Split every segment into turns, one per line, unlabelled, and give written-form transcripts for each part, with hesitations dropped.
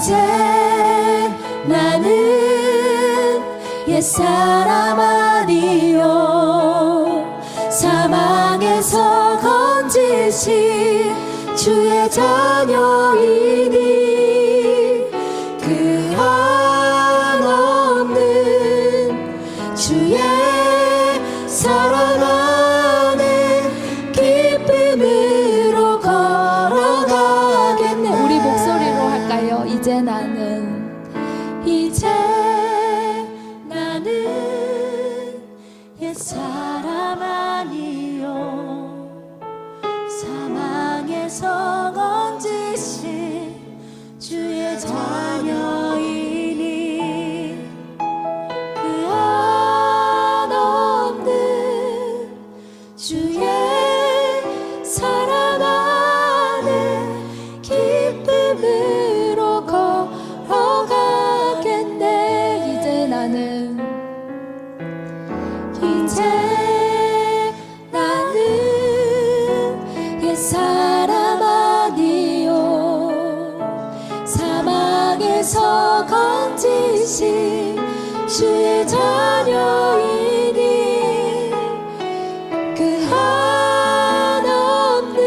이제 나는 옛사람 아니요 사망에서 건지신 주의 자녀이니 그 한없는 주의 사랑 안에 기쁨으로 걸어가겠네.
우리 목소리로 할까요? 이제 나는
옛사람 아니요 사망에서 건지신 주의 자녀이니 그 한없는 주의 사랑 안에 기쁨으로 걸어가겠네.
이제 나는
옛사람 아니요 사망에서 건지신 주의 자녀이니 그 한없는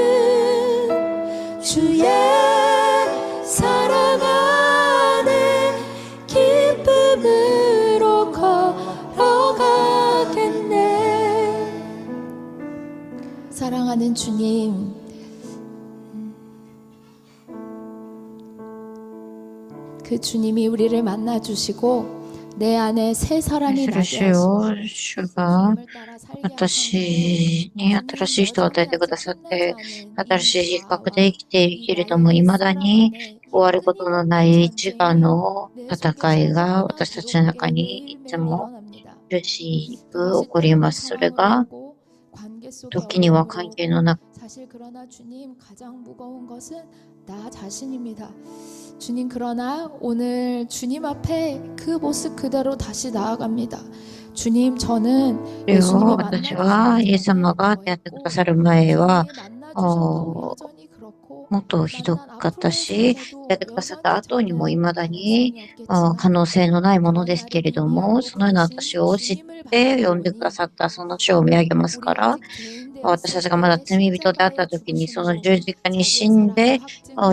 주의 사랑 안에 기쁨으로 걸어가겠네.
사랑하는 주님, 그 주님이 우리를 만나주시고 내 안에 새 사람이 나게 하시고
주が私に新しい人を与えてくださって、新しい人格で生きているけれども、未だに終わることのない自我の戦いが私たちの中にいつも苦しく起こります。それが時には関係の中
사실 그러나 주님 가장 무거운 것은 나 자신입니다. 주님 그러나 오늘 주님 앞에 그 모습 그대로 다시 나아갑니다. 주님 저는
それを私はイエス様が出会ってくださる前はもっとひどかったし、出会ってくださった後にも未だに可能性のないものですけれども、そのような私を知って呼んでくださったその主を見上げますから、私たちがまだ罪人であった時にその十字架に死んで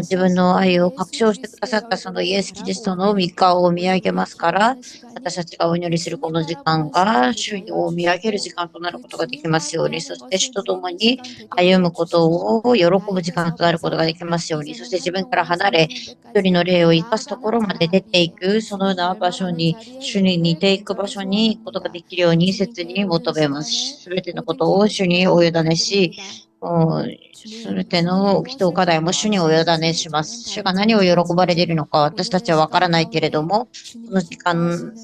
自分の愛を確証してくださったそのイエス・キリストの御顔を見上げますから、私たちがお祈りするこの時間が主を見上げる時間となることができますように、そして主と共に歩むことを喜ぶ時間となることができますように、そして自分から離れ一人の霊を生かすところまで出ていく、そのような場所に、主に似ていく場所に行くことができるように切に求めます。すべてのことを主にお委ねし、すべての祈祷課題も主にお委ねします。主が何を喜ばれているのか私たちはわからないけれども、この時間、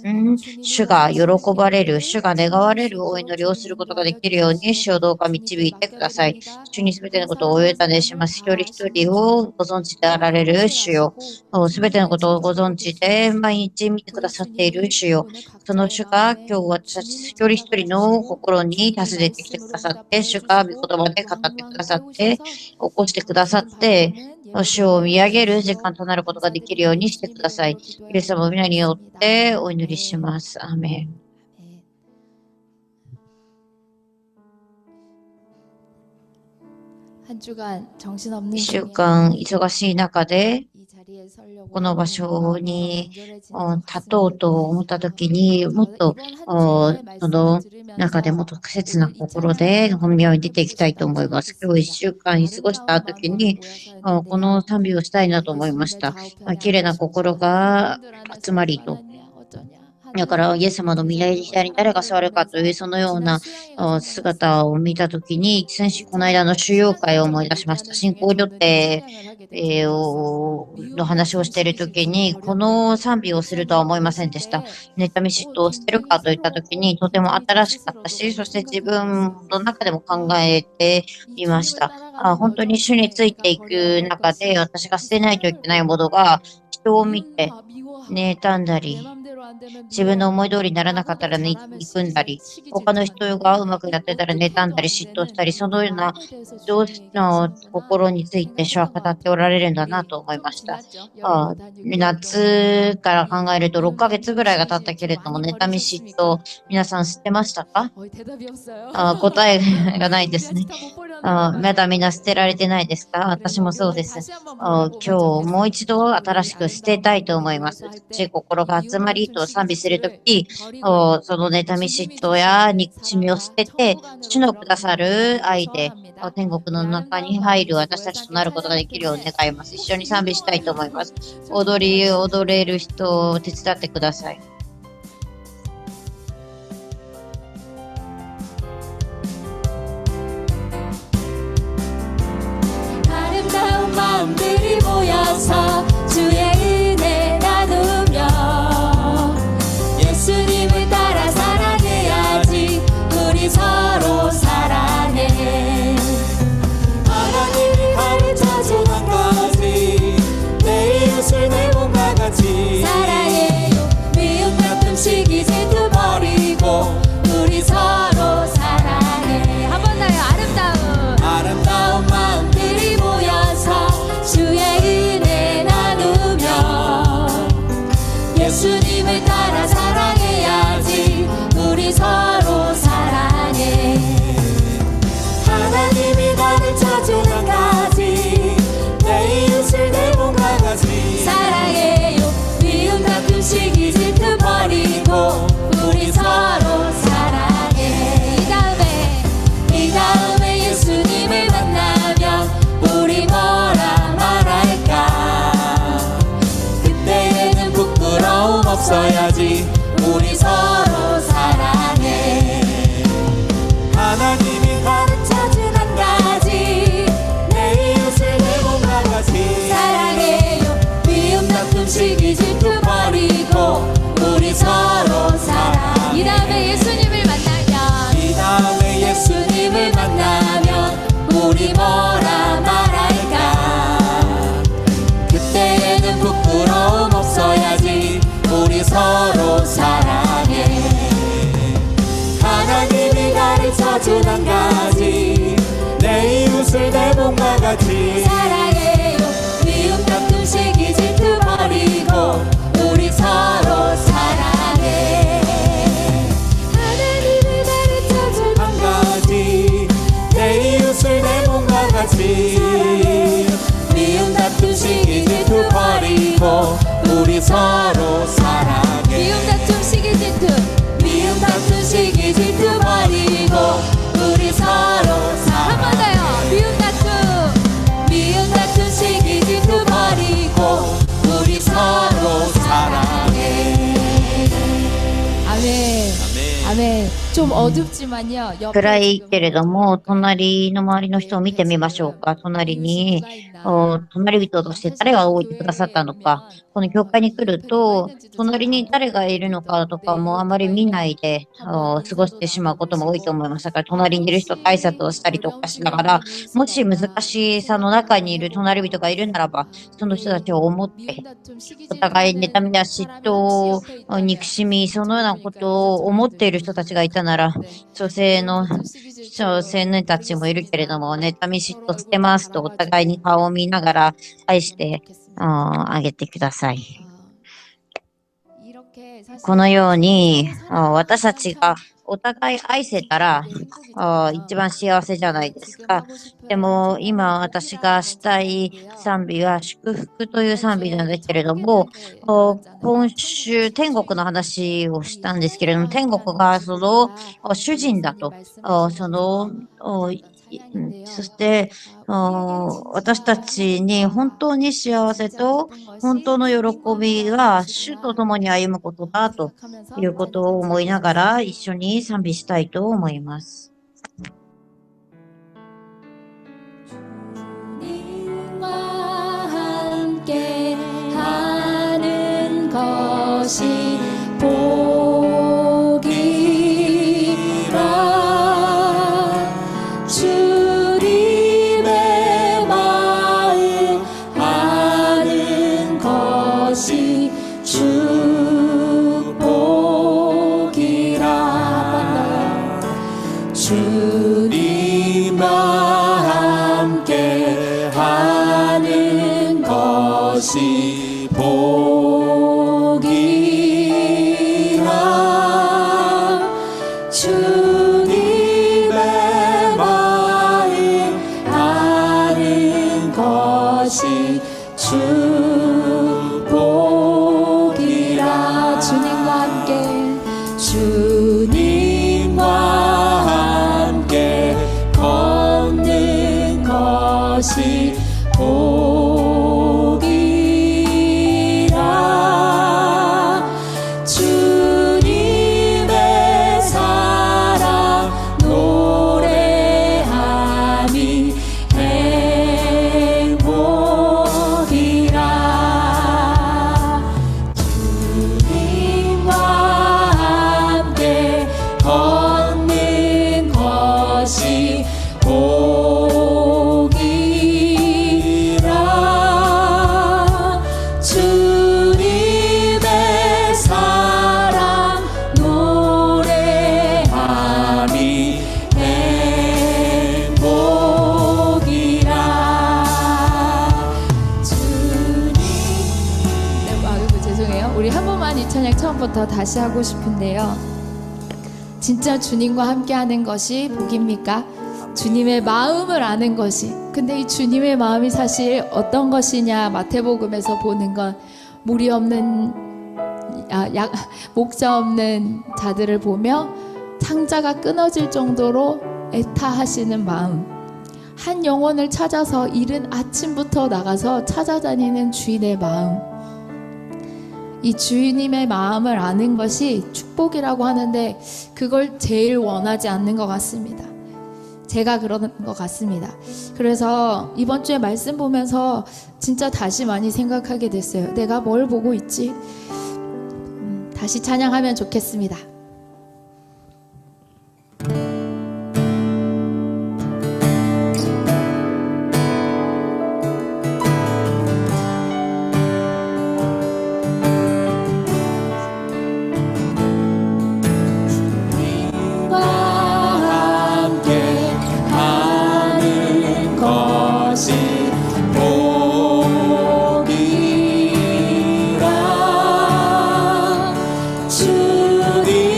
主が喜ばれる、主が願われるお祈りをすることができるように、主をどうか導いてください。主にすべてのことをお委ねします。一人一人をご存知であられる主よ。すべてのことをご存知で毎日見てくださっている主よ。その主が今日私たち一人一人の心に訪ねてきてくださって、主が御言葉で語ってくださって、起こしてくださって、主を見上げる時間となることができるようにしてください。イエス様の皆によってお祈りします。アーメン。
한 주간 정신없는
一週間忙しい中でこの場所に立とうと思ったときに、もっとその中でもっと切な心で本宮に出ていきたいと思います。今日一週間過ごしたときにこの賛美をしたいなと思いました。綺麗な心が集まりと。だからイエス様の左に誰が座るかというそのような姿を見たときに、先週この間の収容会を思い出しました。信仰予定の話をしているときに、この賛美をするとは思いませんでした。妬み嫉妬を捨てるかといったときに、とても新しかったし、そして自分の中でも考えていました。本当に主についていく中で、私が捨てないといけないものが、人を見て妬んだり、自分の思い通りにならなかったらね憎んだり、他の人がうまくやってたら妬んだり嫉妬したり、そのような上司の心について主は語っておられるんだなと思いました。夏から考えると6ヶ月ぐらいが経ったけれども、妬み嫉妬、皆さん知ってましたか？答えがないですね。まだみんな捨てられてないですか？私もそうです。今日もう一度新しく捨てたいと思います。美しい心が集まりと賛美するとき、その妬み嫉妬や憎しみを捨てて、主のくださる愛で天国の中に入る私たちとなることができるよう願います。一緒に賛美したいと思います。踊れる人を手伝ってください。
아름다운 마음들이 모여서 주의 은혜 나누며 예수님을 따라 사랑해야지 우리 서로 사랑해.
하나님이 가르쳐준 한 가지, 내 이웃을 내 몸과 같이
사랑해요. 미움 다툼 시기 질투 버리고 우리 서로 사랑해. 한 번 더요. 아름다운 마음들이 모여서 주의 은혜 나누며 예수님을 따라 사랑해야지 우리 서로 사랑해.
하나님이 가르쳐준 한 가지, 내 이웃을 내 몸과 같이
사랑해요. 미움 다툼 시기 질투 버리고 우리 서로 사랑해. 이 다음에 예수님을 만나면 우리 뭐라 말할까?
그때에는 부끄러움 없어야지 우리 서로 사랑해. 하나님이
가르쳐준 한 가지,
내 이웃을 내 몸과 같이
사랑해요. 미움 다툼 시기 질투 버리고 우리 서로 사랑해. 이 다음에 예수님을 만나면 우리 뭐라 말할까?
그때에는 부끄러움 없어야지 우리 서로 사랑해. 하나님이 가르쳐준 한 가지, 내 이웃을 내 몸과 같이
사랑해요. 미움 다툼 시기 질투 버리고 우리 서로 사랑해. 하나님을 가르쳐준
한 가지, 내 이웃을 내 몸과 같이
미움 다툼 시기 질투 버리고
우리 서로 사랑해.
미움 다툼 시기 질투 버리고 우리 서로 사랑해. 한 번 더요. 미움 다툼 시기 질투 버리고 우리 서로 사랑해.
아멘. 아멘. 좀 어둡지만요.
暗いけれども、隣の周りの人を見てみましょうか。隣に、隣人として誰が動いてくださったのか。この教会に来ると、隣に誰がいるのかとかもあまり見ないで過ごしてしまうことも多いと思います。だから隣にいる人と挨拶をしたりとかしながら、もし難しさの中にいる隣人がいるならば、その人たちを思って、お互い妬みや嫉妬、憎しみ、そのようなことを思っている人たちがいたなら、女性の青年たちもいるけれども、妬み嫉妬捨てますとお互いに顔を見ながら愛してあげてください。このように私たちがお互い愛せたら一番幸せじゃないですか。でも今私がしたい賛美は祝福という賛美なんですけれども、今週天国の話をしたんですけれども、天国がその主人だと、そして私たちに本当に幸せと本当の喜びが主と共に歩むことだということを思いながら一緒に賛美したいと思います。
주님과 함께 하는 것이 복이라. 주님의 마음 아는 것이 축복.
것이 복이라. 주님의 마음 아는 것이 축복이라.
주님과 함께
주님과 함께 걷는 것이 복이라. 주님의 사랑 노래하니 행복이라. 주님과 함께 걷는 것이 복이라. 주님의 사랑 노래하니 행복이라. 주님.
네, 아이고 죄송해요. 우리 한 번만 이 찬양 처음부터 다시 하고 싶은데요. 진짜 주님과 함께하는 것이 복입니까? 주님의 마음을 아는 것이. 근데 이 주님의 마음이 사실 어떤 것이냐, 마태복음에서 보는 건 무리 없는 목자 없는 자들을 보며 상자가 끊어질 정도로 애타하시는 마음, 한 영혼을 찾아서 이른 아침부터 나가서 찾아다니는 주인의 마음, 이 주님의 마음을 아는 것이 축복이라고 하는데 그걸 제일 원하지 않는 것 같습니다. 제가 그러는 것 같습니다. 그래서 이번 주에 말씀 보면서 진짜 다시 많이 생각하게 됐어요. 내가 뭘 보고 있지? 다시 찬양하면 좋겠습니다.
주님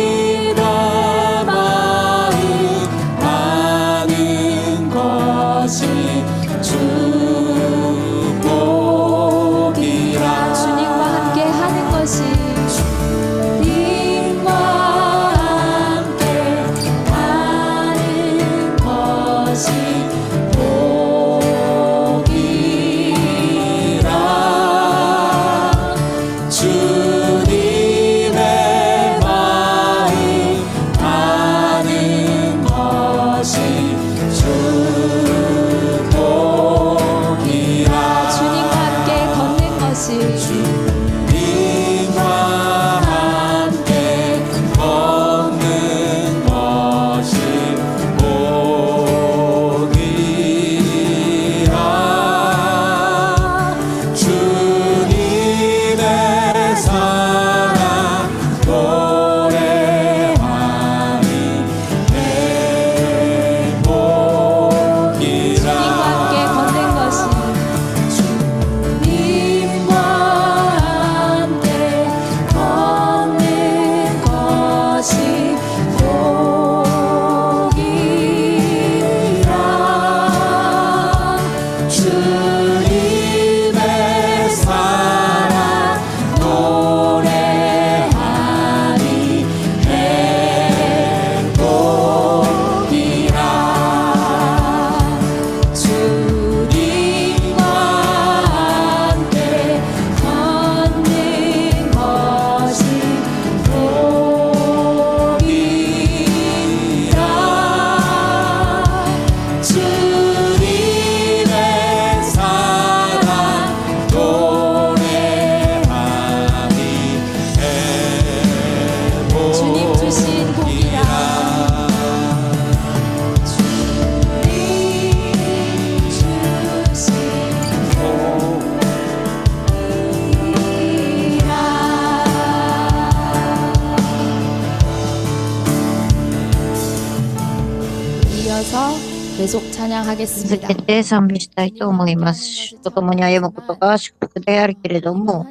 계속
続
찬양하겠습니다.
けて賛美したいと思います。主と共に歩むことが祝福であるけれども、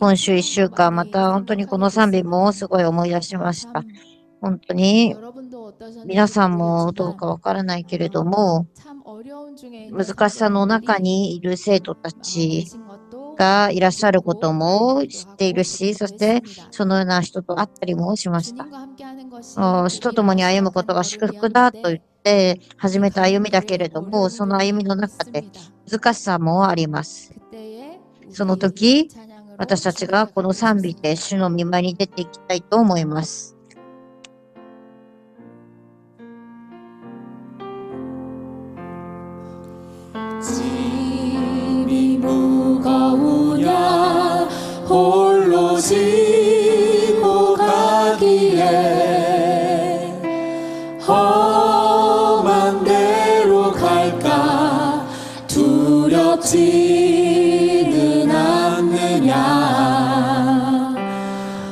今週1週間、また本当にこの賛美もすごい思い出しました。本当に皆さんもどうかわからないけれども、難しさの中にいる生徒たちがいらっしゃることも知っているし、そしてそのような人と会ったりもしました。主と共に歩むことが祝福だと言って始めた歩みだけれども、その歩みの中で難しさもあります。その時、私たちがこの賛美で主の御前に出ていきたいと思います。
짐이 무거우냐 홀로 지고 가기에 험한 데로 갈까 두렵지는 않느냐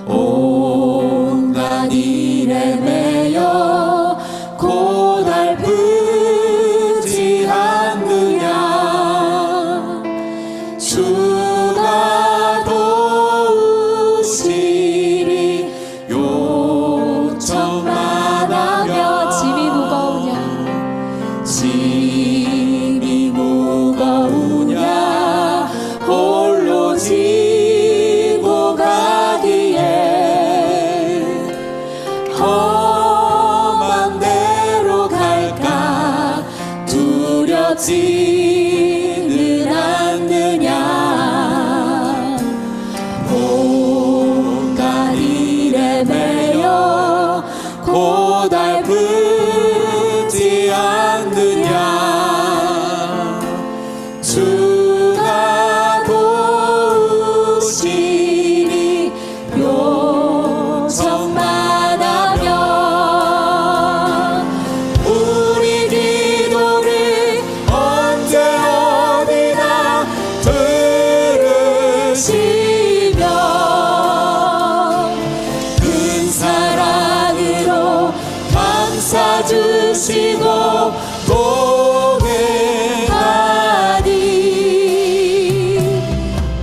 온갖 일에 매여 고달프지 않느냐 주가 도우시리 요청만 하면 짐이 무거우냐 홀로 지고 가기에 험한 데로 갈까 두렵지는 않느냐 온갖 일에 매여 고달프지 않느냐 주가 도우시니 요청만 하면 우리 기도를 언제 어디나 들으시며 큰 사랑으로 감싸 주시고 동행하니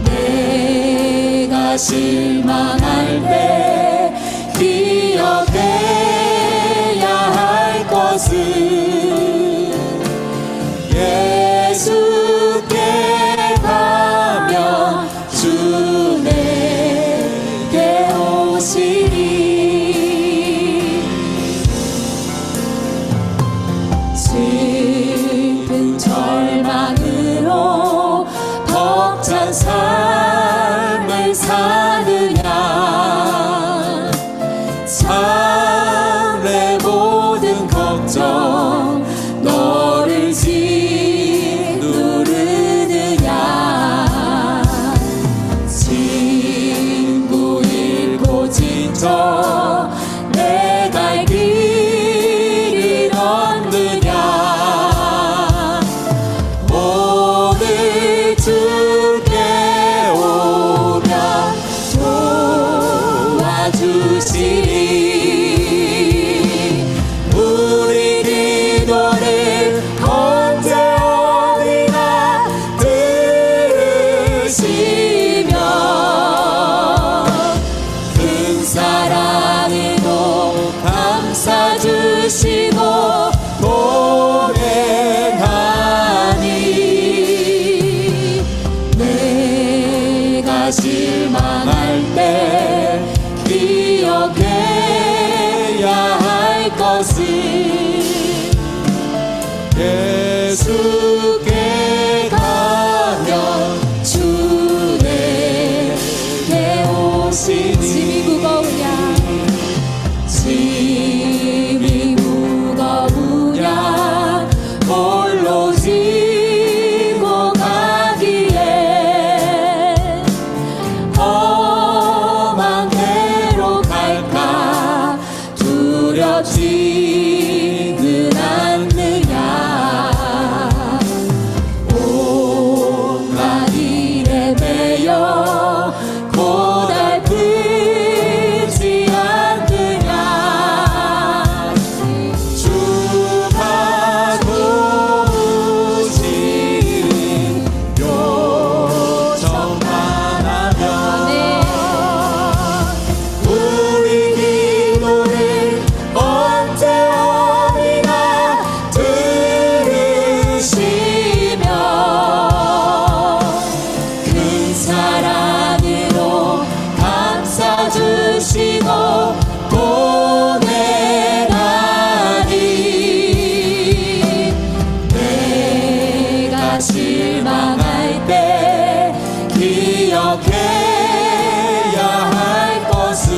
내가 실망할 때 기억해야 할 것은 예수께 가면 주 내게 오시니 슬픈 절망으로 벅찬 삶을 사느냐 참 내 모든 걱정 너를 짓누르느냐 친구 잃고 지쳐 내 갈 길을 얻느냐 오늘 주께 오면 도와주시리 우리 기도를 언제 어디나 들으시며 큰 사랑으로 감싸 주시고 동행하니 내가 실망할 때 기억해야 할 것은 예수께 가면 주 내게 오시니 짐이 무거우냐 홀로 지고 가기에 험한 데로 갈까 두렵지는 않느냐 온갖 일에 매여 고달프지
주시고 보내다니 내가 실망할 때 기억해야 할 것은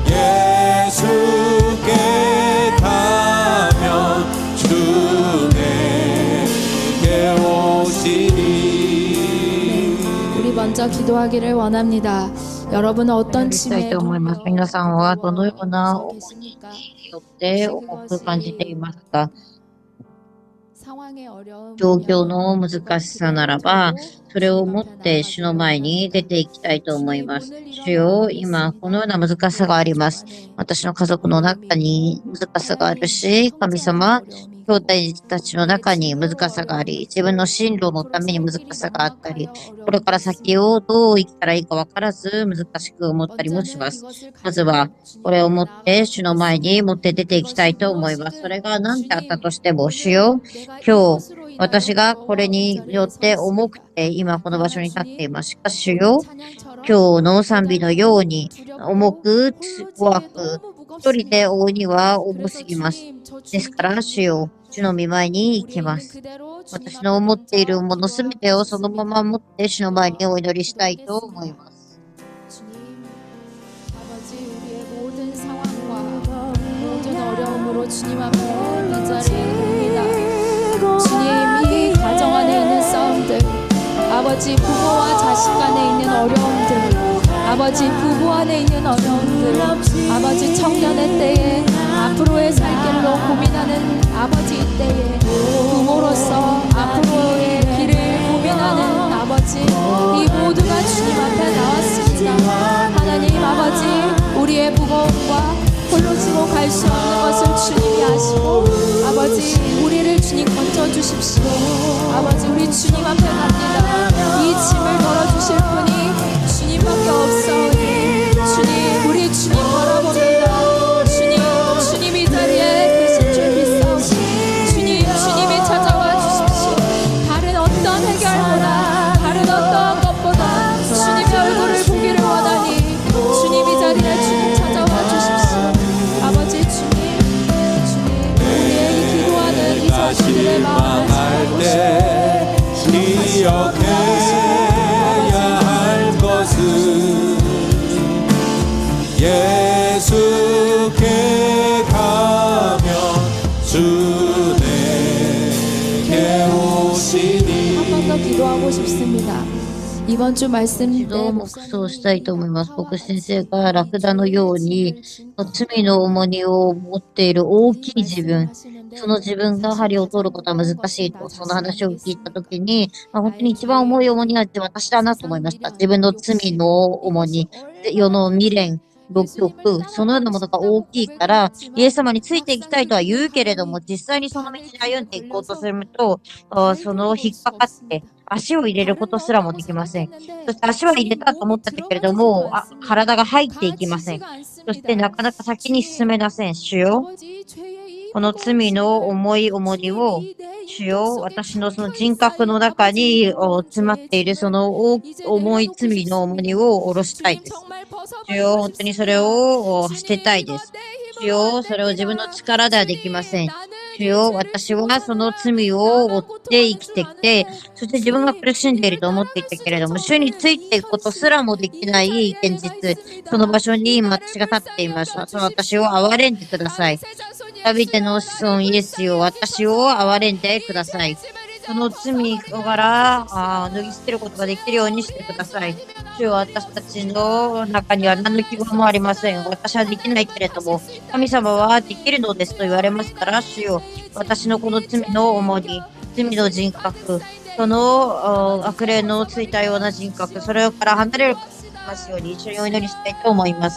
예수께 가면 주 내게 오시니.
우리 먼저 기도하기를 원합니다. 여러분은 어떤
したい
짐에
と思います。皆さんはどのような重荷
계십니까?
によって重く感じていますか？
상황의 어려움,
状況の難しさならば、それを持って主の前に出ていきたいと思います。主よ、今このような難しさがあります。私の家族の中に難しさがあるし、神様、兄弟たちの中に難しさがあり、自分の進路のために難しさがあったり、これから先をどう生きたらいいか分からず難しく思ったりもします。まずは、これを持って主の前に持って出ていきたいと思います。それが何であったとしても、主よ、今日、私がこれによって重くて今この場所に立っています。しかし主よ、今日の賛美のように重く怖く、一人で追うには重すぎます。ですから主よ、主の御前に行きます。私の思っているものすべてをそのまま持って主の前にお祈りしたいと思います。
주님, 아버지 우리의 모든 상황과 모든 어려움으로 주님 앞에 이 자리에 옵니다. 주님, 이 가정 안에 있는 싸움들, 아버지 부모와 자식 간에 있는 어려움들, 아버지 부부 안에 있는 어려움들, 아버지 청년의 때에 앞으로의 살 길로 고민하는 아버지 때에 부모로서 앞으로의 길을 고민하는 아버지, 이 모두가 주님 앞에 나왔습니다. 하나님 아버지, 우리의 무거움과 홀로 지고 갈 수 없는 것을 주님이 아시고 아버지, 우리를 주님 건져주십시오. 아버지, 우리 주님 앞에 갑니다. 이 짐을 덜어주실 분이 주님밖에 없사오니 주님, 우리 주님 바라봅니다. 주님, 주님 이 자리에 계신 줄 믿사오니 주님, 주님이 찾아와 주십시오. 다른 어떤 해결보다, 다른 어떤 것보다 주님의 얼굴을 보기를 원하니 주님 이 자리에 주님 찾아와 주십시오. 아버지 주님, 주님, 우리의 이 기도하는 이 자신들의 마음을
때 기억해야 할 것은 예수께 가면 주 내게 오시니.
한 번 더 기도하고 싶습니다. 이번 주 말씀
一度
때
黙想したいと思います。牧師先生がラクダのように罪の重荷を持っている大きい自分、その自分が針を通ることは難しいと、その話を聞いたときに、本当に一番重い重荷は私だなと思いました。自分の罪の重荷、世の未練、6極、そのようなものが大きいから、イエス様についていきたいとは言うけれども、実際にその道に歩んでいこうとすると、その引っかかって、足を入れることすらもできません。そして足は入れたと思ったけれども、体が入っていきません。そしてなかなか先に進めません。主よ、この罪の重い重荷を、主よ、私のその人格の中に詰まっているその重い罪の重荷を下ろしたいです。主よ、本当にそれを捨てたいです。主よ、それを自分の力ではできません。主よ、私はその罪を追って生きてきて、そして自分が苦しんでいると思っていたけれども、主についていくことすらもできない現実、その場所に今私が立っています。その私を憐れんでください。ダビデの子孫イエスよ、私を憐れんでください。その罪から脱ぎ捨てることができるようにしてください。主よ、私たちの中には何の希望もありません。私はできないけれども、神様はできるのですと言われますから、主よ、私のこの罪の重荷、罪の人格、その悪霊のついたような人格、それから離れることができますように一緒にお祈りしたいと思います。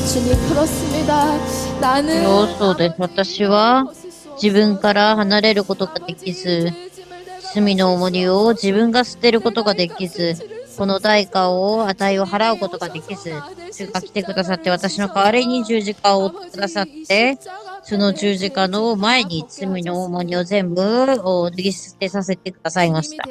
주님 그렇습니다. 나는
そうです。私は自分から離れることができず、罪の重荷を自分が捨てることができず、この代価を値を払うことができず、主が来てくださって私の代わりに十字架を追ってくださって、その十字架の前に罪の重荷を全部脱ぎ捨てさせてくださいました。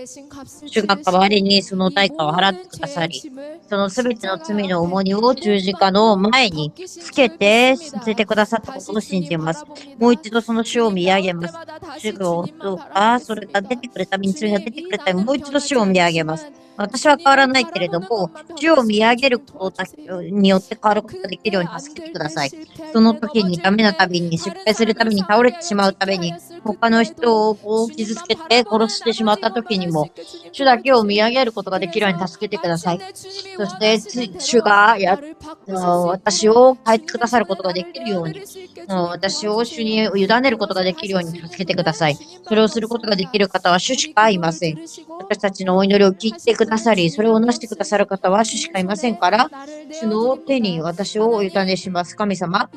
主が代わりにその代価を払ってくださり、そのすべての罪の重荷を十字架の前につけてさせてくださったことを信じます。もう一度その主を見上げます。主が、それが出てくるために、罪が出てくるために、もう一度主を見上げます。私は変わらないけれども、主を見上げることによって変わることができるように助けてください。その時にダメなたびに、失敗するために、倒れてしまうために、他の人を傷つけて殺してしまった時にも、主だけを見上げることができるように助けてください。そして、主が私を変えてくださることができるように、私を主に委ねることができるように助けてください。それをすることができる方は主しかいません。私たちのお祈りを聞いてくださり、それをなしてくださる方は主しかいませんから、主の手に私をお委ねします。神様、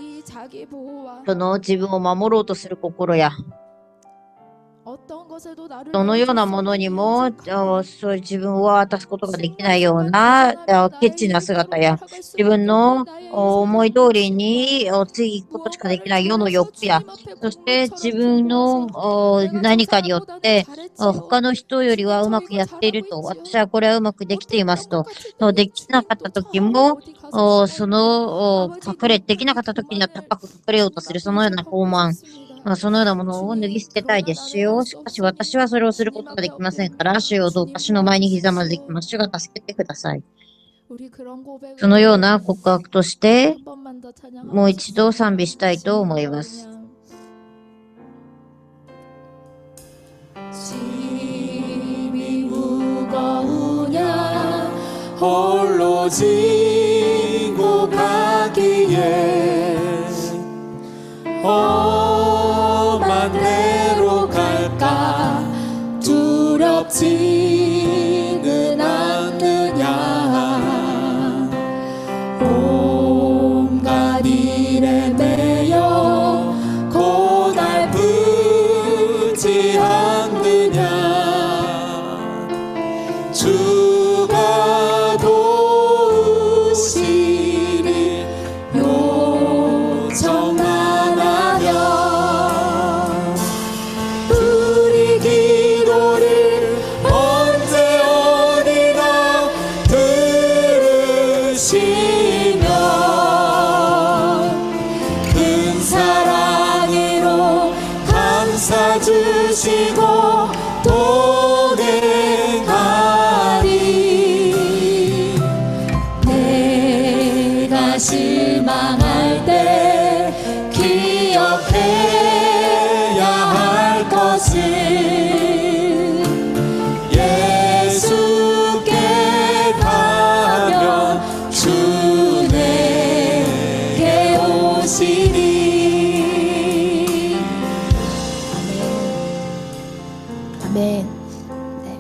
その自分を守ろうとする心や、どのようなものにも、そういう自分を渡すことができないような、ケチな姿や、自分の思い通りについていくことしかできない世の欲や、そして自分の何かによって、他の人よりはうまくやっていると、私はこれはうまくできていますと、できなかった時も、できなかった時には高く隠れようとする、そのような傲慢。そのようなものを脱ぎ捨てたいです。主よ、しかし私はそれをすることができませんから、主よ、どうか主の前にひざまずきます。主が助けてください。そのような告白として、もう一度賛美したいと思います。
홀로 지고 가기에 험한 데로 갈까 두렵지는 않느냐 온갖 일에 매여 고달프지 않느냐 주가 도우시리 요청만 하면 우리 기도를 언제 어디나 들으시면 큰 사랑으로 감싸 주시고 동행하리 내가 실망할 때 기억해야 할 것은 예수께 가면 주 내게 오시리
아멘. 네.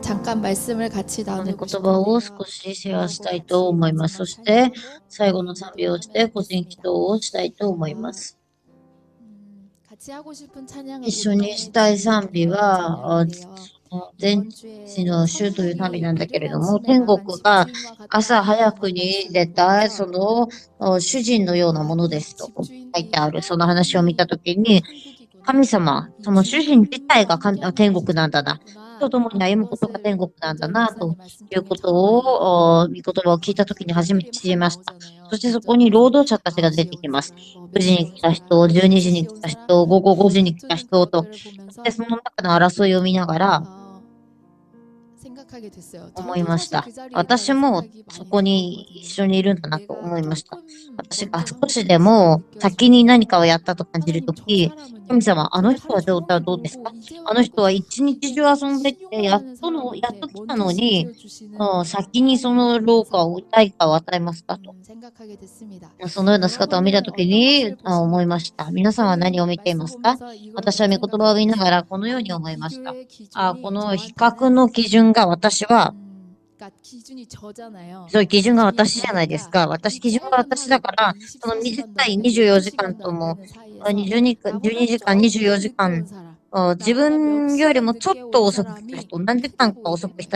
잠깐 말씀을 같이
言
나누고
葉を
싶은데요.
少しシェアしたいと思います。そして、最後の賛美をして、個人祈祷をしたいと思います。
같이 하고 싶은 찬양을
一緒にしたい賛美は、全地の主という旅なんだけれども、天国が朝早くに出た、その主人のようなものですと書いてある、その話を見たときに、神様、その主人自体が天国なんだな。と共に歩むことが天国なんだな、ということを、御言葉を聞いたときに初めて知りました。そしてそこに労働者たちが出てきます。9時に来た人、12時に来た人、午後5時に来た人と、でその中の争いを見ながら、思いました。私もそこに一緒にいるんだなと思いました。私が少しでも先に何かをやったと感じるとき、神様、あの人はどうですか？あの人は一日中遊んできて、やっと来たのに、先にその代価を与えますかと。そのような姿を見たときに思いました。皆さんは何を見ていますか？私は御言葉を見ながらこのように思いました。この比較の基準が私はそういう基準が私じゃないですか。基準が私だから、その絶対24時間とも、12時間、24時間、自分よりもちょっと遅く来た人、何時間か遅く来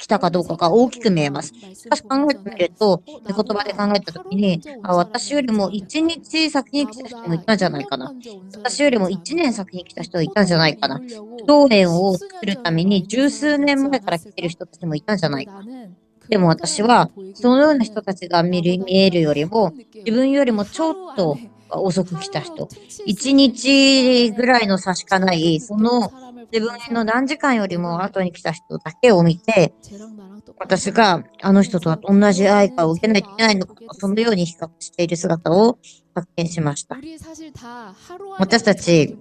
たかどうかが大きく見えます。しかし考えてみると、言葉で考えたときに、私よりも1日先に来た人もいたんじゃないかな。私よりも1年先に来た人がいたんじゃないかな。不動園を作るために十数年前から来てる人たちもいたんじゃないか。でも私は、そのような人たちが見えるよりも、自分よりもちょっと遅く来た人、1日ぐらいの差しかない、その自分の何時間よりも後に来た人だけを見て、私があの人とは同じ愛化を受けないといけないのかと、そのように比較している姿を発見しました。私たち、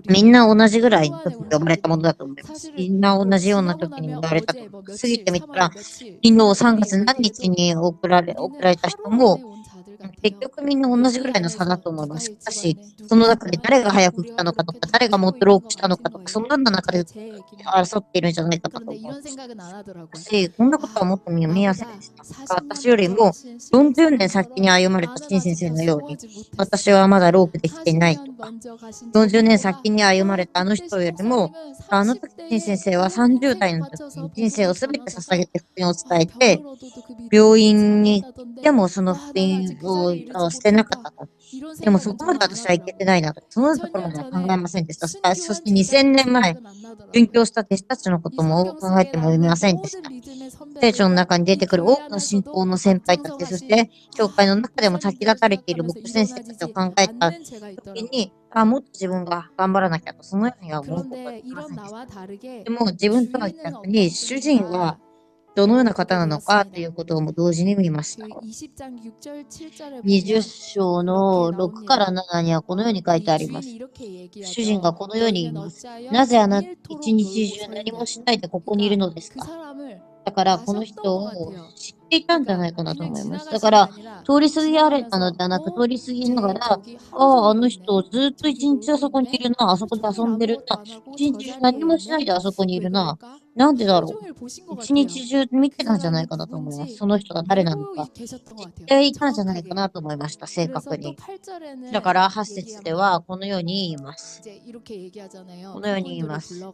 みんな同じぐらいの時に生まれたものだと思います。みんな同じような時に生まれたと思います。過ぎてみたら、昨日3月何日に送られた人も、結局みんな同じぐらいの差だと思います。しかし、その中で誰が早く来たのかとか、誰がもっとロープしたのかとか、そのような中で争っているんじゃないかと思います。し、こんなことはもっと見えませんでした。私よりも40年先に歩まれた陳先生のように、私はまだロープできていないとか、40年先に歩まれたあの人よりも、あの時陳先生は30代の時に人生をすべて捧げて福音を伝えて、病院に行ってもその福音を捨てなかったと。でもそこまで私は行けてないなと。そのところまでは考えませんでした。そして2000年前、殉教した弟子たちのことも考えてもいませんでした。聖書の中に出てくる多くの信仰の先輩たち、そして教会の中でも先立たれている牧師先生たちを考えた時に、もっと自分が頑張らなきゃと、そのようには思うことはできませんでした。でも自分とは逆に、主人はどのような方なのかということも同時に見ました。20章の6から7にはこのように書いてあります。主人がこのように言います。なぜ一日中何もしないでここにいるのですか？だからこの人を知っていたんじゃないかなと思います。だから通り過ぎられたのではなく、通り過ぎながら、あの人ずっと一日あそこにいるな、あそこで遊んでるな、一日中何もしないであそこにいるな。なんでだろう。一日中見てたんじゃないかなと思います。その人が誰なのか。知っていたんじゃないかなと思いました、正確に。だから8節ではこのように言います。このように言います。その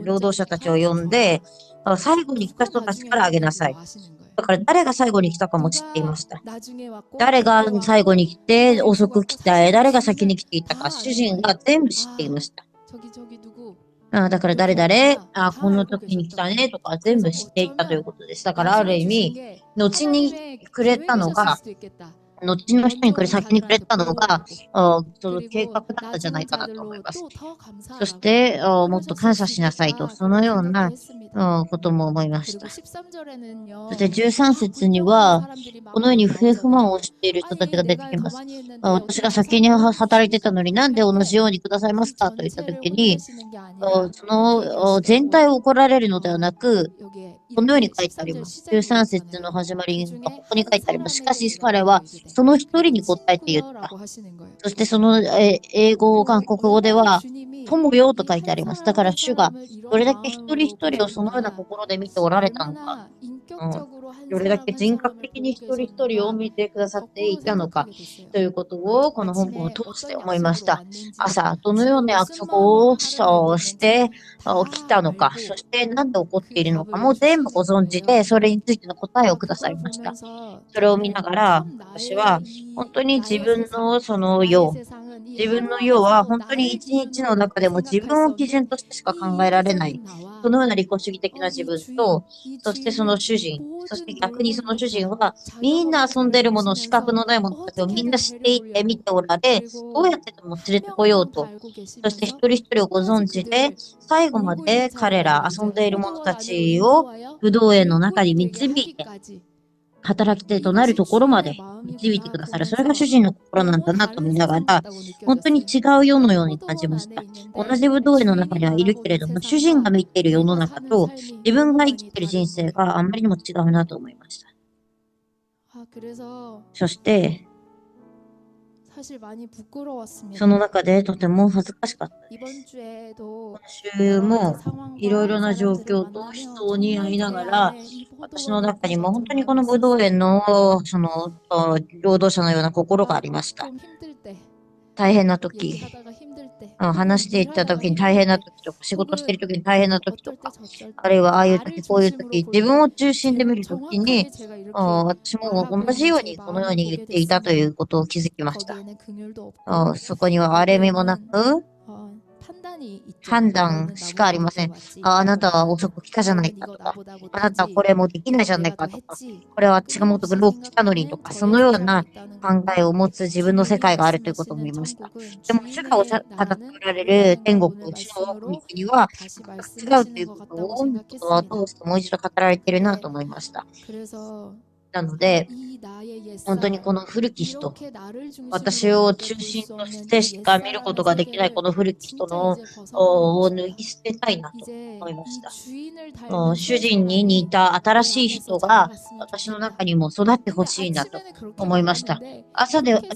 労働者たちを呼んで、最後に来た人たちからあげなさい。だから誰が最後に来たかも知っていました。誰が最後に来て遅く来た、誰が先に来ていたか、主人が全部知っていました。だから誰々、この時に来たねとか全部知っていたということです。だからある意味、後にくれたのが、後の人に先にくれたのが、その計画だったんじゃないかなと思います。そして、もっと感謝しなさいと、そのようなことも思いました。そして13節には、このように不平不満をしている人たちが出てきます。私が先に働いてたのになんで同じようにくださいますかと言ったときに、その全体を怒られるのではなく、このように書いてあります。13節の始まりがここに書いてあります。しかし彼はその一人に答えて言った。そしてその英語、韓国語では、友よと書いてあります。だから主がどれだけ一人一人をそのような心で見ておられたのか、どれだけ人格的に一人一人を見てくださっていたのかということをこの本文を通して思いました。朝、どのような約束をして起きたのか、そして何で起こっているのかも全部ご存知で、それについての答えをくださいました。それを見ながら、私は本当に自分のその自分の世は本当に一日の中でも自分を基準としてしか考えられない。そのような利己主義的な自分と、そしてその主人、そして逆にその主人はみんな遊んでるもの、資格のないものたちをみんな知っていて見ておられ、どうやってでも連れてこようと、そして一人一人をご存知で、最後まで彼ら遊んでいる者たちを武道園の中に導いて、働き手となるところまで導いてくださる。それが主人の心なんだなと見ながら、本当に違う世のように感じました。同じ武道園の中にはいるけれども、主人が見ている世の中と自分が生きている人生があまりにも違うなと思いました。そして、
사실 많이 부끄러웠습니다.
その中でとても恥ずかしかったです。
이번 주에도
今週
여러
も
가지 상황과
いろいろな状
사람들을
況と
만나며
人に会い
정말
なが
내
ら、
안에 이
私の
포도원을
中にも
가졌던
本当に
마음이
この武道
있었어요.
園の、労働者のような心がありました。
좀 힘들 때,
大変な時、
얘기하다가 힘들 때,
話していった時に大変な時とか、仕事している時に大変な時と
어쩔 때
か、
저쩔
あるい
때
はああいう
나를
時、こういう
중심으로
時、
볼
自分
때
を中心で見る時に、
정확하게 제가 이렇게
私も
말하고
同じよう
있는
に
제
このように
마음을
言っ
보게
ていたとい
됐습니다.
うことを気づきました。
거기에는 긍휼도 없고
そこには荒れ目もなく、
판단이 있죠.
判断しかありません。あなたは遅く来たじゃないかとか、あなたはこれもできないじゃないかとか、これは私がもっとグロープしたのにとか、そのような考えを持つ自分の世界があるということを見ました。でも主が語っておられる天国、主の奥道には違うということを通してもう一度語られているなと思いました。なので、本当にこの古き人、私を中心としてしか見ることができないこの古き人のを脱ぎ捨てたいなと思いました。主人に似た新しい人が私の中にも育ってほしいなと思いました。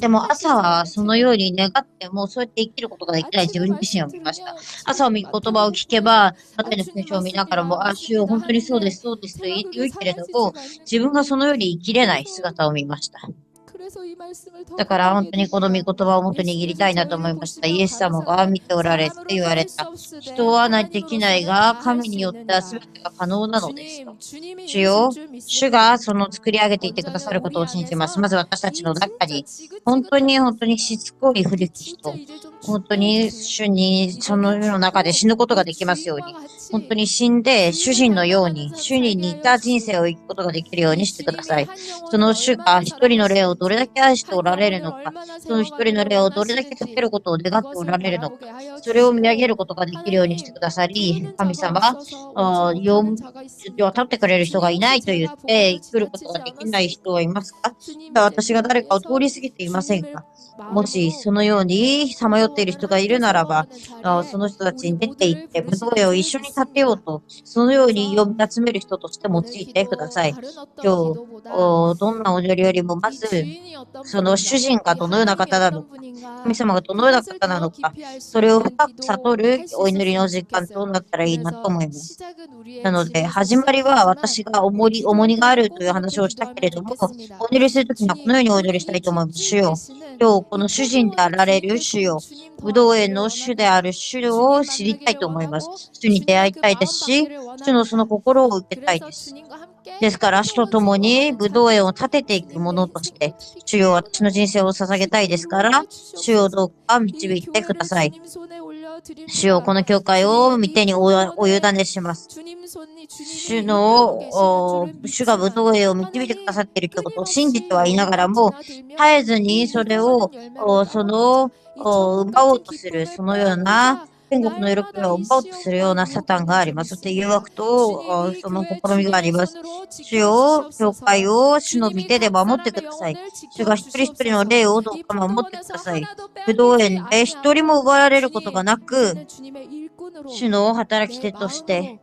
でも朝はそのように願ってもそうやって生きることができない自分自身を見ました。朝見言葉を聞けば、マタイの聖書を見ながらも、主よ本当にそうです、そうですと言うけれども、自分がそのように生きれない姿を見ました。だから本当にこの御言葉をもっと握りたいなと思いました。イエス様が見ておられて言われた。人はできないが、神によっては全てが可能なのですと。主よ、主がその作り上げていてくださることを信じます。まず私たちの中に、本当にしつこい古き人、本当に主にその世の中で死ぬことができますように、本当に死んで主人のように、主に似た人生を生くことができるようにしてください。その主が一人の霊をどれだけ愛しておられるのか、その一人の霊をどれだけかけることを願っておられるのか、それを見上げることができるようにしてくださり、神様、立ってくれる人がいないと言って来ることができない人はいますか？私が誰かを通り過ぎていませんか？もしそのようにさまよっている人がいるならば、その人たちに出て行って、武道園を一緒に立てようと、そのように呼び集める人として用いてください。今日、どんな踊りよりもまず、その主人がどのような方なのか、神様がどのような方なのか、それを深く悟るお祈りの時間となったらいいなと思います。なので、始まりは私が重荷があるという話をしたけれども、お祈りするときにはこのようにお祈りしたいと思います。主よ、今日この主人であられる主よ、武道園の主である主を知りたいと思います。主に出会いたいですし、主のその心を受けたいです。ですから、主と共に武道園を立てていくものとして、主よ、私の人生を捧げたいですから、主よ、どうか導いてください。主よ、この教会を御手にお委ねします。主が武道園を導いてくださっているということを信じてはいながらも、絶えずにそれを、奪おうとする、そのような、天国の喜びを奪おうとするようなサタンがあります。そして誘惑とその試みがあります。主よ、教会を主の御手で守ってください。主が一人一人の霊をどうか守ってください。武道園で一人も奪われることがなく、主の働き手として、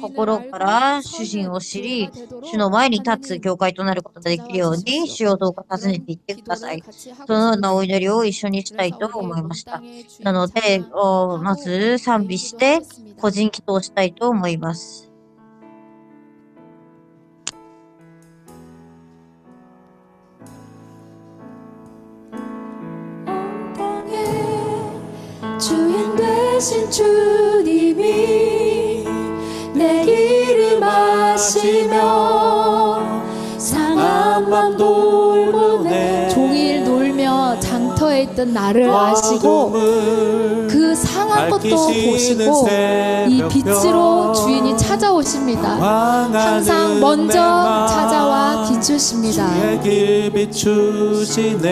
心から主人を知り、主の前に立つ教会となることができるように、主をどうか訪ねていってください。そのようなお祈りを一緒にしたいと思いました。なので、まず賛美して、個人祈祷したいと思います。
주인 되신 주님이 내 길을 마시며 상한 맘 돌보네
종일 놀며 장터에 있던 나를 아시고 그 상한 것도 보시고 이 빛으로 주인이 찾아오십니다. 항상 먼저 찾아와 비추십니다.
주의 길 비추시네.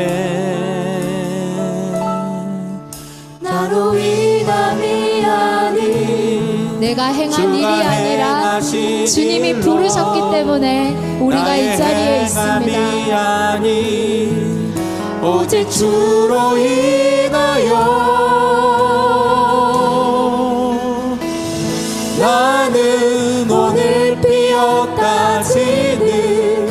나로 인함이 아닌
내가 행한 일이 아니라 주님이 부르셨기 때문에 우리가 이 자리에 있습니다.
아닌 오직 주로 인하여 나는 오늘 피었다 지는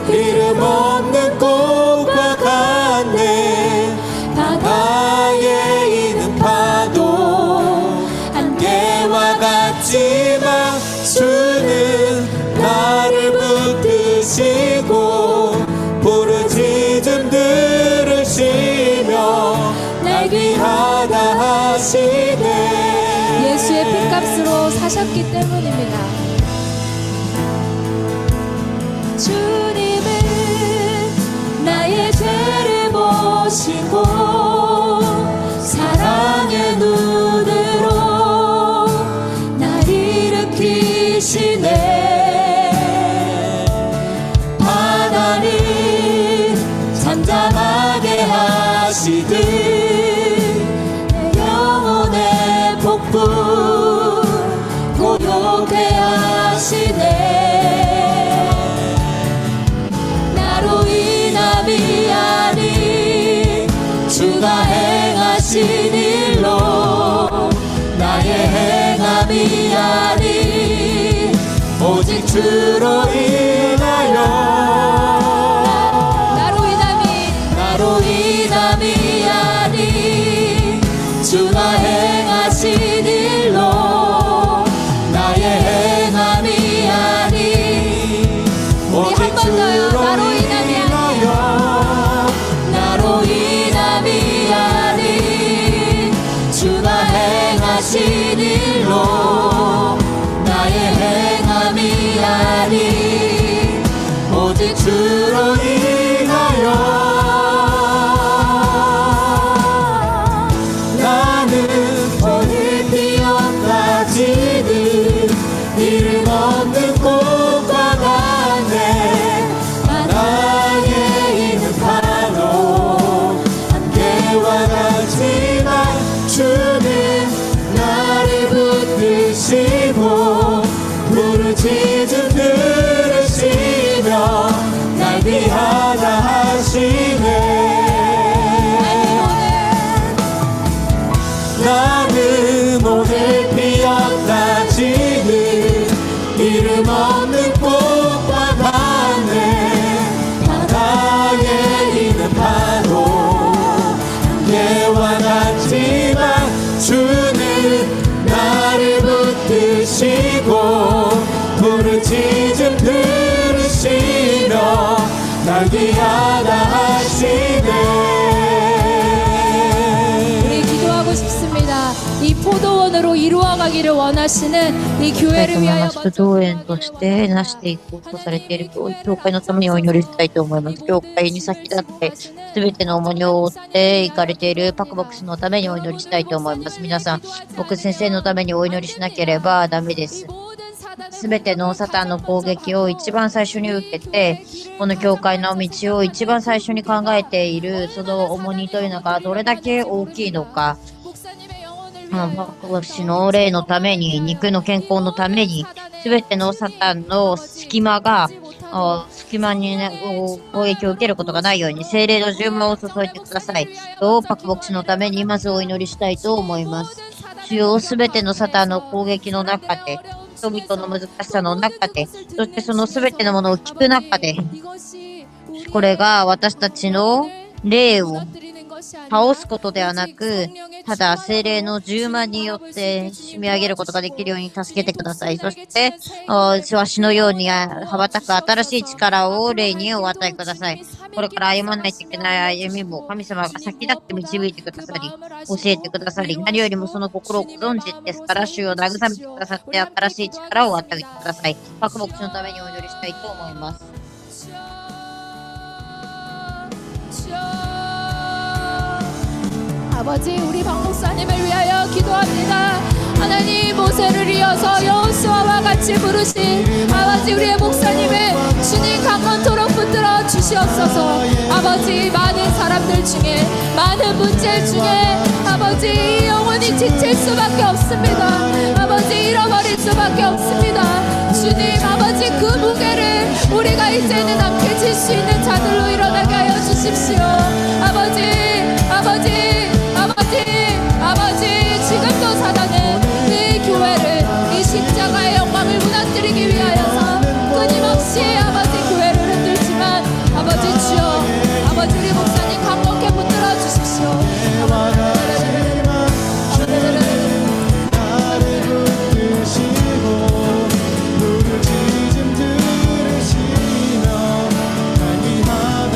이름 없는 꽃과 같네. 하시네.
예수의 핏값으로 사셨기 때문입니다.
주님은 나의 죄를 보시고 사랑의 눈으로 날 일으키시네. 바다를 잠잠하게 하시듯 내 영혼의 폭풍 고요케 하시네. 나로 인함이 아닌 주가 행하신 일로 나의 행함이 아닌
오직 주로 인하여
나로 인함이 아닌 주가 행하신 일로 나의 행함이 아닌
우리 한 번 더요. 나로 인함이 아닌
나로 인함이 아닌 주가 행하신 일로 나의 행함이 아닌
오직 주로 인하여 나는
오늘 피어가지는 이름 없는 꽃과 같네. 바다에 있는 파도
안개와 같지만 주는 나를 붙드시고 부르짖음 들으시며 날 위하다 하시네. 나는 오늘 피었다 지는 이름 없는 꽃과 같네. 바다에 있는 파도 안개와 같지만 주는 나를 붙드시고 부르짖음 들으시며 날 위하다 하시네.
우리 기도하고 싶습니다. 이 포도원으로 이루어가기를 원하시는 이 교회를 위하여
ますと同園としてなしていこうとされている教会のためにお祈りしたいと思います。教会に先立ってすべての重荷を負って行かれているパク牧師のためにお祈りしたいと思います。皆さん、僕先生のためにお祈りしなければダメです。すべてのサタンの攻撃を一番最初に受けて、この教会の道を一番最初に考えているその重荷というのがどれだけ大きいのか、パク牧師の霊のために、肉の健康のために、すべてのサタンの隙間にね、攻撃を受けることがないように、聖霊の順番を注いでください。と、パク牧師のためにまずお祈りしたいと思います。主よ、すべてのサタンの攻撃の中で、人々の難しさの中で、そしてそのすべてのものを聞く中で、これが私たちの霊を倒すことではなく、ただ聖霊の10万によって締め上げることができるように助けてください。そして、わしのように羽ばたく新しい力を霊にお与えください。これから歩まないといけない歩みも神様が先立って導いてくださり、教えてくださり、何よりもその心をご存知ですから、主を慰めてくださって新しい力を与えてください。パク牧師のためにお祈りしたいと思います。
아버지, 우리 박 목사님을 위하여 기도합니다. 하나님, 모세를 이어서 여호수아와 같이 부르신 아버지, 우리의 목사님을 주님 강건토록 붙들어 주시옵소서. 아버지, 많은 사람들 중에, 많은 문제 중에 아버지, 영혼이 지칠 수밖에 없습니다. 아버지, 잃어버릴 수밖에 없습니다. 주님, 아버지, 그 무게를 우리가 이제는 함께 질 수 있는 자들로 일어나게 하여 주십시오. 아버지, 지금도 사단은 이 교회를, 이 십자가의 영광을 무너뜨리기 위하여서 끊임없이 아버지 교회를 흔들지만 아버지 주여, 아버지 우리 목사님 강건케 붙들어 주십시오.
부르짖음 들으시며 날 위하다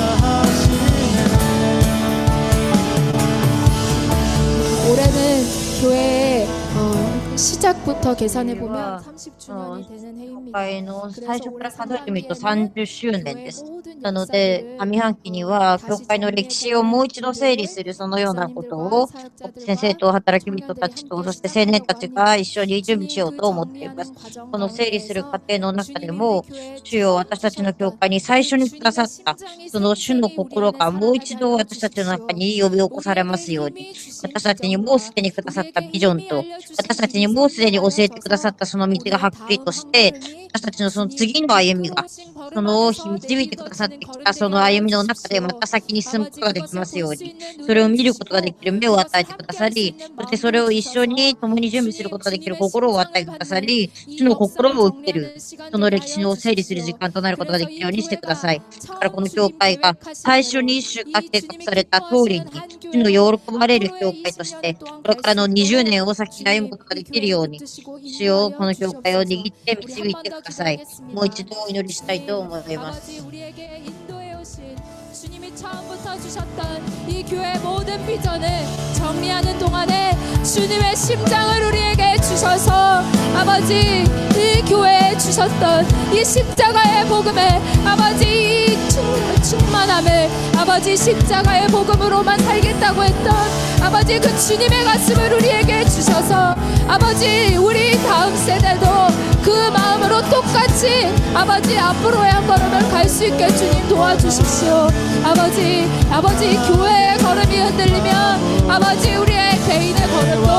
시작부터 계산해 보면
와,
30주년이 되는
教
해입니다.
会の最
그래서
初か
올해
ら数えてみると
상반기에는
30周年
교회의
です。
모든
なので、
역사들을
上半期には、教
다시
会の歴史をもう一度整理する、そのようなことを、 先生
사역자들과
と働き人た
청년들이
ちと、
함께
そして青年た
시작하려고
ちが
합니다.
一緒に準備し
주님
よう
그
と思っています。
정리하는 과정
この整理する過
가운데에서
程の中で
주님이 우리
も、
교회에
主よ、
처음
私たちの教
주셨던
会に最
그
初にくださっ
주님의
た、
심장이
その主の
생생히 우리
心
안에
がもう
살아나게
一度
하여
私たちの中
주십시오.
に呼び起こされま
우리에게
すように。
이미 주신
私たちにもうす
비전과
でにくださった
우리에게
ビジョン
이미
と、
알려주신
私たち
길이
にもうすでに教えてくださ
선명하여져서
ったその道が
오늘
はっきりと
다음
し
한
て、
걸음이
私たちのその
주님
次の歩みが、
부끄러우신
その
걸음
導いてくださっ
안에서
てき
내딛어지는
たそ
걸음
の
되게
歩み
하여
の中でま
주십시오.
た先に進むこ
아버지
とができ
그것을
ます
볼
よう
수
に、
있는
それを
눈을
見ることがで
주시고
きる目を与
그것을
えてくださ
함께할 수
り、
있는
そしてそれ
마음들을
を一緒に
주셔서
共に準備する
주님
ことができる
주님의
心を与え
심장을
てくださ
받는
り、主
이
の心
역사를
を打ってる、
정리하는 시간
その
되게
歴史
하여
を整理する時
주십시오.
間となることがで
그래서
きる
이
ようにしてくだ
교회가
さい。だからこ
처음
の教
주님
会が
계획하신
最初
대로
に主が
이
計画
주님이
された通り
기뻐하시는
に、
한
主の
교회로
喜ばれる教
앞으로의
会とし
20년
て、
동안
これ
갈
から
수
の20
있도록
年を先に歩む
주님
ことが
이
できる
교회를
ように、
붙드시고
主よ、こ
인도하여
の教会を
주시옵소서.
握って
우리
導
한
い
번
て
더
ください。もう
기도하겠습니다.
一度お祈りしたいと思います。
아버지 우리에게 인도해 오신 주님이 처음부터 주셨던 이 교회 모든 비전을 정리하는 동안에 주님의 심장을 우리에게 주셔서 아버지 이 교회에 주셨던 이 십자가의 복음에 아버지 이 충만함을 아버지 십자가의 복음으로만 살겠다고 했던 아버지 그 주님의 가슴을 우리에게 주셔서 아버지 우리 다음 세대도 그 마음으로 똑같이 아버지 앞으로의 한 걸음을 갈 수 있게 주님 도와주십시오. 아버지 교회의 걸음이 흔들리면 아버지 우리의 개인의 걸음도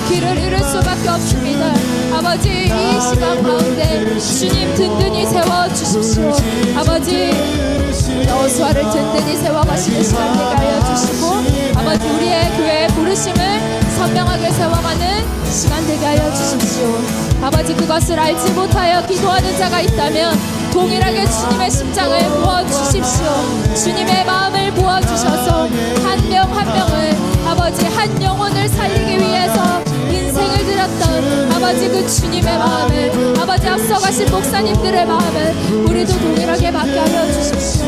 길을 잃을 수밖에 없습니다. 아버지 이 시간 가운데 주님 든든히 세워주십시오. 아버지 여호수아를 든든히 세워가시는 시간 되게 하여 주시고 아버지 우리의 교회의 부르심을 선명하게 세워가는 시간 되게 하여 주십시오. 아버지 그것을 알지 못하여 기도하는 자가 있다면 동일하게 주님의 심장을 부어주십시오. 주님의 마음을 부어주셔서 한 명 한 명을 아버지 한 영혼을 살리기 위해서 인생을 드렸던 아버지 그 주님의 마음을 아버지 앞서가신 목사님들의 마음을 우리도 동일하게 받게 하여 주십시오.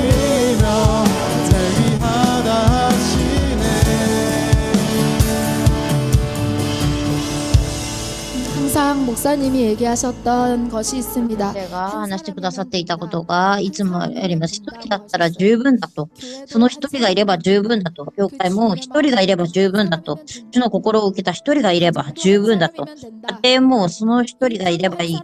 항상 목사님이 얘기하셨던 것이 있습니다.
先生が話してくださっていたことが、いつもよりも一人だったら十分だと。その一人がいれば十分だと。教会も一人がいれば十分だと。主の心を受けた一人がいれば十分だと。家庭もその一人がいればいいと。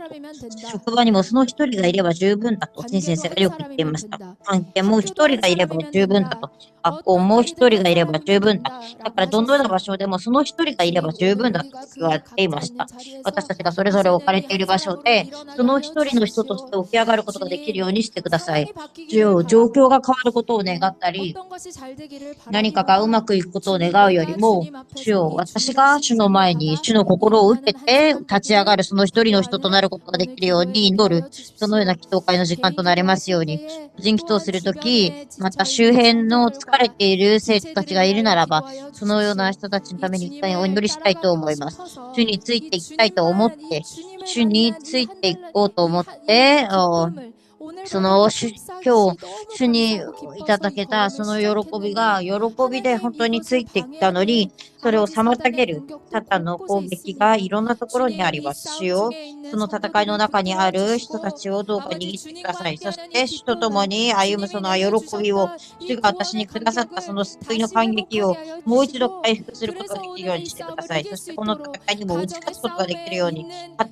職場にもその一人がいれば十分だと。先生がよく言っていました。関係も一人がいれば十分だと。学校も一人がいれば十分だ。だからどのような場所でもその一人がいれば十分だと言われていました。私たちがそれぞれ置かれている場所で、その一人の人として起き上がることができるようにしてください。主よ、状況が変わることを願ったり、何かがうまくいくことを願うよりも、主よ、私が主の前に主の心を受けて立ち上がるその一人の人となることができるように祈る、そのような祈祷会の時間となりますように、個人祈祷するとき、また周辺の疲れている生徒たちがいるならば、そのような人たちのために一回お祈りしたいと思います。主についていきたいと思って、主についていこうと思って、その今日主にいただけたその喜びが喜びで本当についてきたのに、それを妨げるサタンの攻撃がいろんなところにあります。主よ、その戦いの中にある人たちをどうか握ってください。そして主と共に歩むその喜びを、主が私にくださったその救いの感激をもう一度回復することができるようにしてください。そしてこの戦いにも打ち勝つことができるように、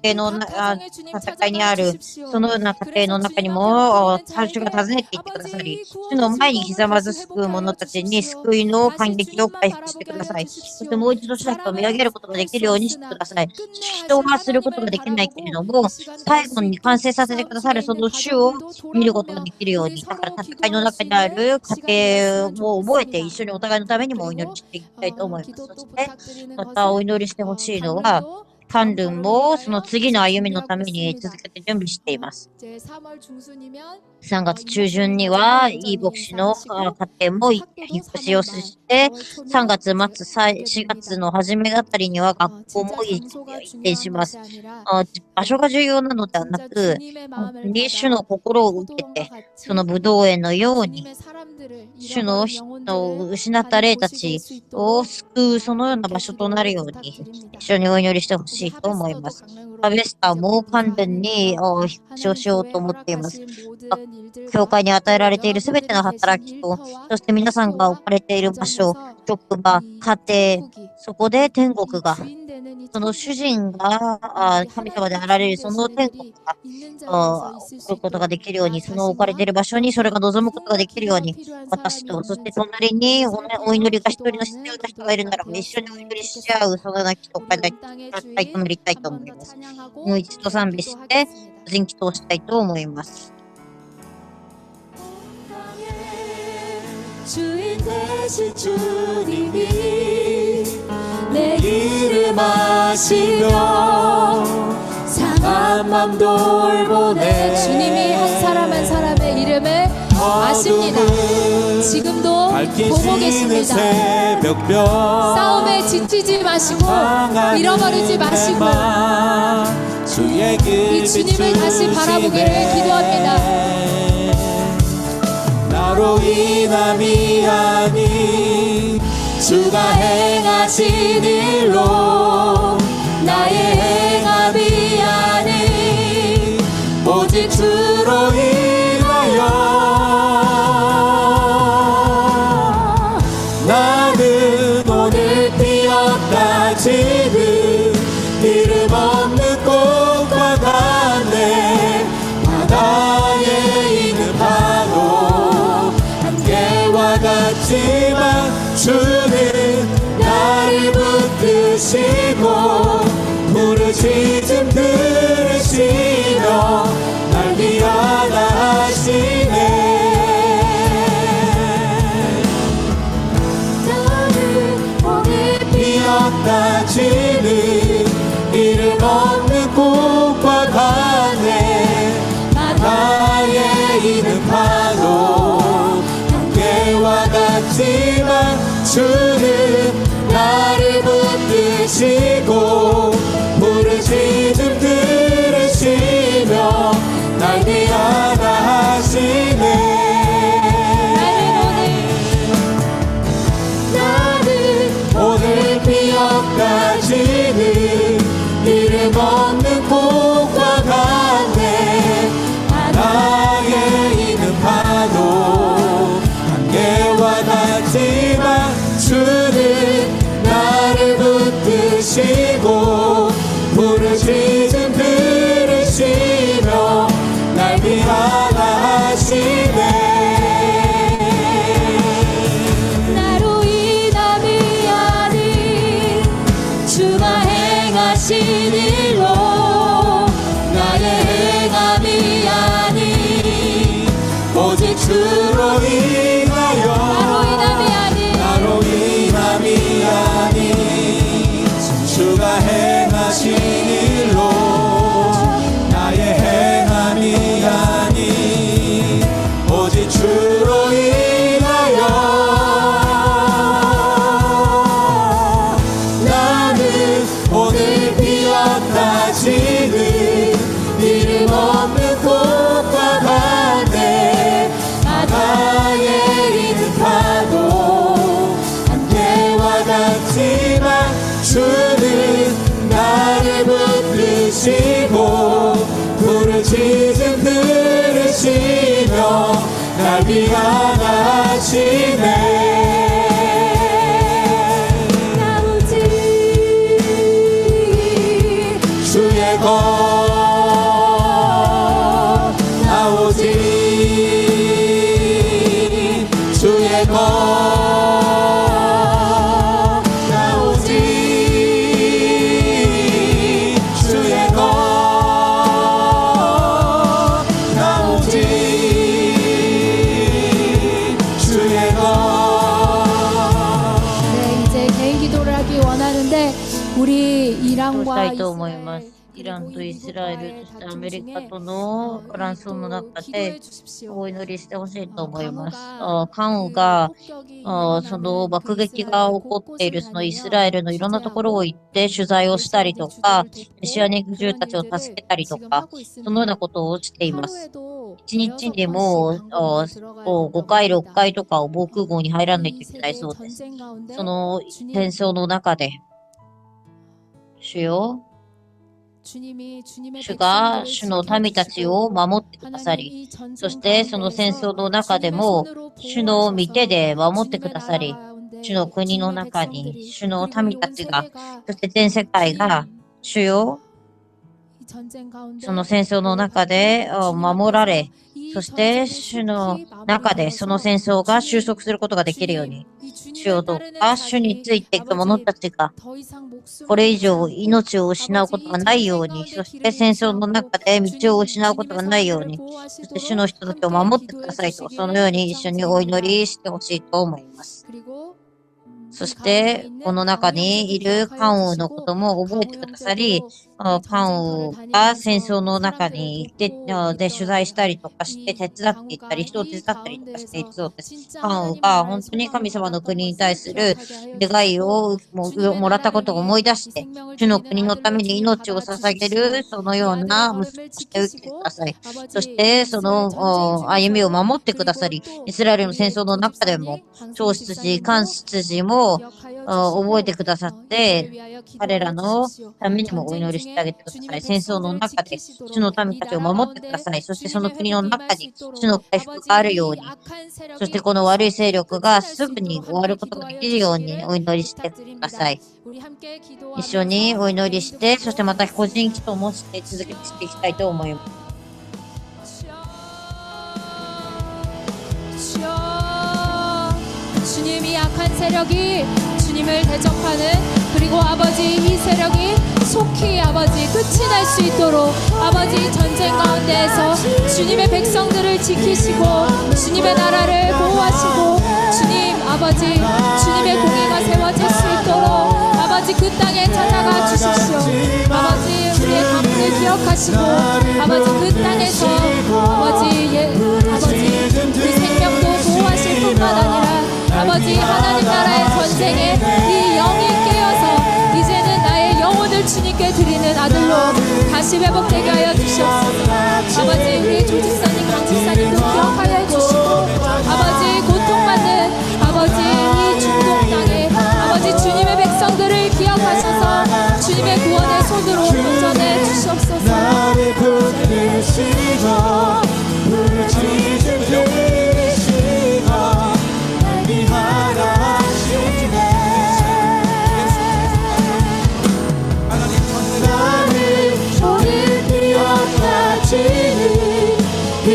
家庭の戦いにあるそのような家庭の中にも主が訪ねていってくださり、主の前にひざまず救う者たちに救いの感激を回復してください。そしてもう一度主だと見上げることができるようにしてください。人はすることができないけれども、最後に完成させてくださるその主を見ることができるように、だから戦いの中にある家庭を覚えて一緒にお互いのためにもお祈りしていきたいと思います。そしてまたお祈りしてほしいのは、カンルンもその次の歩みのために続けて準備しています。3月中旬には、いい牧師の家庭も引っ越しをして、3月末、4月の初めあたりには学校も移転します。場所が重要なのではなく、本当に主の心を受けて、その武道園のように、主の人を失った霊たちを救うそのような場所となるように、一緒にお祈りしてほししいと思います。ハベスターも完全に引っ越しをしようと思っています。教会に与えられているすべての働きと、そして皆さんが置かれている場所、職場、家庭、そこで天国が、その主人が神様であられるその天国が来ることができるように、その置かれている場所にそれが望むことができるように、私と、そして隣にお祈りが一人の必要な人がいるならば、一緒にお祈りし合う、そのなきとかたいとなりたいと思います。もう一度賛美して、人祈祷したいと思います。
주인 되신 주님이 내 이름 아시며 상한 맘 돌보네.
주님이 한 사람 한 사람의 이름을 아십니다. 지금도 보고 계십니다. 싸움에 지치지 마시고 잃어버리지 마시고 이 주님을 다시 바라보기를 기도합니다.
나로 인함이 아니 주가 행하신 일로 나의 행함이 아니 오직 주로 인하여 나는 오늘 피었다 지는 이름 없는 꽃과 같네. 바다에 있는 파도 한계와 같지만 주는 나를 붙드시고 부르짖음 들으시며 날 위하시네. 나는 오늘 피었다 지는 이름 없는 꽃과 같네. 바다에 있는 파도 한계와 같지만 주는 나를 붙드시고 부르짖음 들으시며 날 위하시네. 나는 오늘 피어까지는 이름 없는 꽃과 같네. 바다에 있는 파도 한계와 같지만 주는 나를 붙드시고 부르짖음 들으시며 날 위하시네.
나로 인함이 아닌 주가 행하신 일로
나의 행함이 아닌 오직 주로 인하여 나로 인함이 아닌 주가 행하신 일로 나의 행함이 아닌 오직 주로 인하여 나는 오늘 피었다 지는 이름 없는 꽃과 같네. 바다에 있는 파도 한계와 같지만 주는 나를 붙드시고 부르짖음 들으시며 날 위하시네. 주의 것 나오지 주의 것 나오지 주의 것 나오지 주의 것.
네, 이제 개인 기도를 하기 원하는데 우리
どうし
이란과
たいと思います。イラン
그리고
とイスラエル、そしてアメリカとのフランスの中でお祈りしてほしいと思います。関羽がその爆撃が起こっているそのイスラエルのいろんなところを行って取材をしたりとか、メシア肉獣たちを助けたりとか、そのようなことをしています。一日でも5回、6回とかを防空壕に入らないといけないそうです。その戦争の中で、主よ、主が主の民たちを守ってくださり、そしてその戦争の中でも主の御手で守ってくださり、主の国の中に主の民たちが、そして全世界が主よ、その戦争の中で守られ、そして主の中でその戦争が収束することができるように、主よどうか主についていく者たちがこれ以上命を失うことがないように、そして戦争の中で道を失うことがないように、そして主の人たちを守ってくださいと、そのように一緒にお祈りしてほしいと思います。そして、この中にいる関羽のことも覚えてくださり、関羽が戦争の中に行って、で、取材したりとかして手伝っていったり、人を手伝ったりとかしているそうです。関羽が本当に神様の国に対する願いをもらったことを思い出して、主の国のために命を捧げる、そのような息子として受けてください。そして、その歩みを守ってくださり、イスラエルの戦争の中でも、長執事、官執事も覚えてくださって、彼らのためにもお祈りしてあげてください。戦争の中で主の民たちを守ってください。そしてその国の中に主の回復があるように、そしてこの悪い勢力がすぐに終わることができるようにお祈りしてください。一緒にお祈りして、そしてまた個人祈祷もして続けてしていきたいと思います。
주님이 악한 세력이 주님을 대적하는 그리고 아버지 이 세력이 속히 아버지 끝이 날 수 있도록 아버지 전쟁 가운데에서 주님의 백성들을 지키시고 주님의 나라를 보호하시고 주님 아버지 주님의 공의가 세워질 수 있도록 아버지 그 땅에 찾아가 주십시오. 아버지 우리의 가문을 기억하시고 아버지 그 땅에서 아버지 우리 생명도 보호하실 뿐만 아니라 아버지 하나님 나라의 전쟁에 이 영이 깨어서 이제는 나의 영혼을 주님께 드리는 아들로 다시 회복되게 하여 주시옵소서. 아버지 우리 조직사님 강직사님도 기억하여 해주시고 아버지 고통받는 아버지 이 중동 땅에 아버지 주님의 백성들을 기억하셔서 주님의 구원의 손으로 건져내 주시옵소서.
나를 붙드시고 부르짖음 들으시고 나를 오늘 기억하시는 그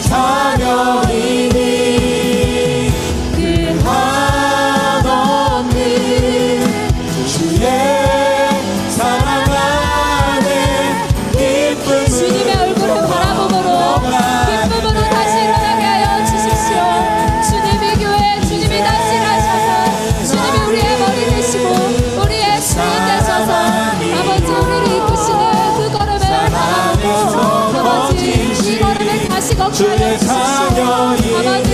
자녀이니 그 한없는 주의 사랑 안에 기쁨을
주님의 얼굴을 바라보므로 기쁨으로 다시 일어나게 하여 주십시오. 주님의 교회 주님이 다시 일하셔서 주님이 우리의 머리 되시고 우리의 주인 되셔서 아버지 우리를 이끄시는 그 걸음을 바라보고 아버지 이 걸음을 다시 걷게 하여 주십시오. 아버지